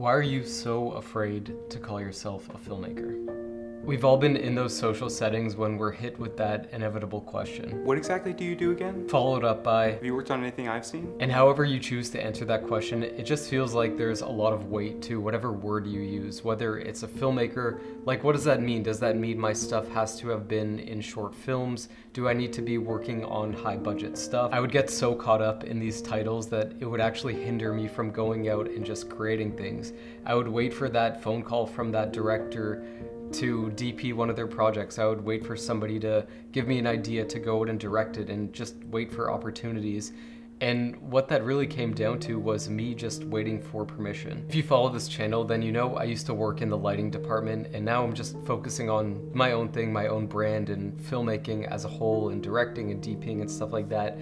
Why are you so afraid to call yourself a filmmaker? We've all been in those social settings when we're hit with that inevitable question, What exactly do you do again? followed up by, Have you worked on anything I've seen? and however you choose to answer that question, it just feels like there's a lot of weight to whatever word you use, whether it's a filmmaker. Like, what does that mean? Does that mean my stuff has to have been in short films? Do I need to be working on high budget stuff? I would get so caught up in these titles that it would actually hinder me from going out and just creating things. I would wait for that phone call from that director to DP one of their projects. I would wait for somebody to give me an idea to go out and direct it and just wait for opportunities. And what that really came down to was me just waiting for permission. If you follow this channel, then you know I used to work in the lighting department, and now I'm just focusing on my own thing, my own brand, and filmmaking as a whole, and directing and DPing and stuff like that.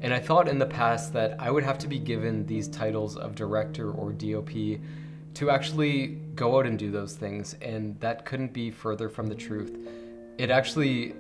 And I thought in the past that I would have to be given these titles of director or DOP to actually go out and do those things, and that couldn't be further from the truth. It actually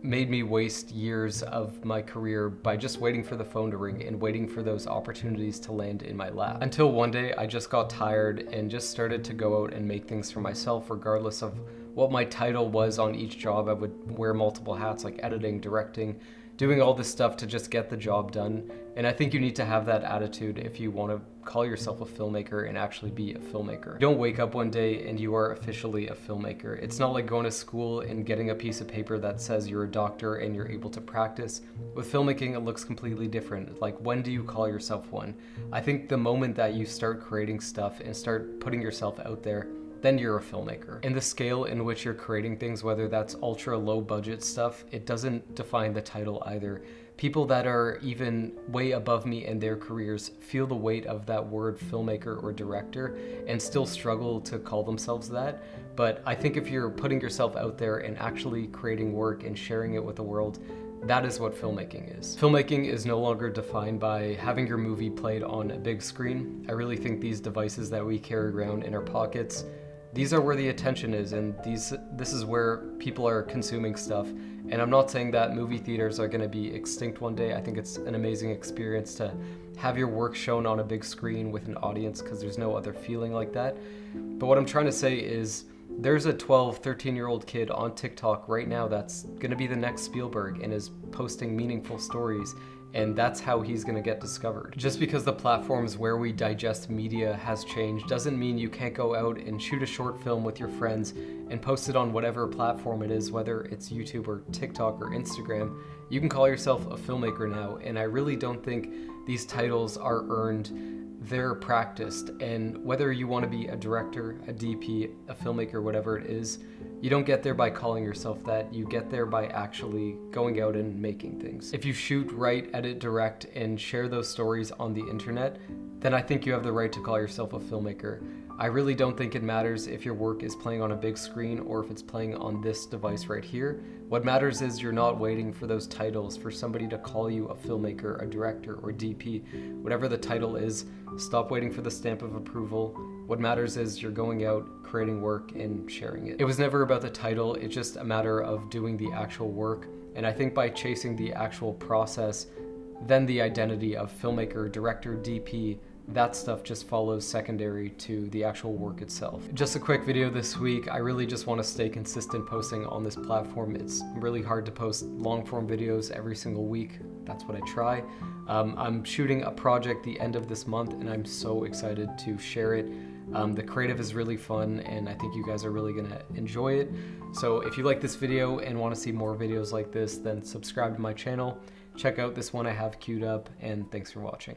made me waste years of my career by just waiting for the phone to ring and waiting for those opportunities to land in my lap. Until one day I just got tired and just started to go out and make things for myself regardless of what my title was on each job. I would wear multiple hats like editing, directing, doing all this stuff to just get the job done. And I think you need to have that attitude if you want to call yourself a filmmaker and actually be a filmmaker. You don't wake up one day and you are officially a filmmaker. It's not like going to school and getting a piece of paper that says you're a doctor and you're able to practice. With filmmaking, it looks completely different. Like, when do you call yourself one? I think the moment that you start creating stuff and start putting yourself out there, then you're a filmmaker. And the scale in which you're creating things, whether that's ultra low budget stuff, it doesn't define the title either. People that are even way above me in their careers feel the weight of that word filmmaker or director and still struggle to call themselves that. But I think if you're putting yourself out there and actually creating work and sharing it with the world, that is what filmmaking is. Filmmaking is no longer defined by having your movie played on a big screen. I really think these devices that we carry around in our pockets, these are where the attention is, and this is where people are consuming stuff. And I'm not saying that movie theaters are going to be extinct one day. I think it's an amazing experience to have your work shown on a big screen with an audience, because there's no other feeling like that. But what I'm trying to say is, there's a 12, 13-year-old kid on TikTok right now that's going to be the next Spielberg and is posting meaningful stories, and that's how he's going to get discovered. Just because the platforms where we digest media has changed doesn't mean you can't go out and shoot a short film with your friends and post it on whatever platform it is, whether it's YouTube or TikTok or Instagram. You can call yourself a filmmaker now, and I really don't think these titles are earned. They're practiced, and whether you want to be a director, a DP, a filmmaker, whatever it is, you don't get there by calling yourself that. You get there by actually going out and making things. If you shoot, write, edit, direct, and share those stories on the internet, then I think you have the right to call yourself a filmmaker. I really don't think it matters if your work is playing on a big screen or if it's playing on this device right here. What matters is you're not waiting for those titles, for somebody to call you a filmmaker, a director, or DP. Whatever the title is, stop waiting for the stamp of approval. What matters is you're going out, creating work, and sharing it. It was never about the title, it's just a matter of doing the actual work. And I think by chasing the actual process, then the identity of filmmaker, director, DP, that stuff just follows secondary to the actual work itself. Just a quick video this week. I really just want to stay consistent posting on this platform. It's really hard to post long form videos every single week. That's what I try. I'm shooting a project the end of this month, and I'm so excited to share it. The creative is really fun, and I think you guys are really gonna enjoy it. So if you like this video and want to see more videos like this, then subscribe to my channel. Check out this one I have queued up, and thanks for watching.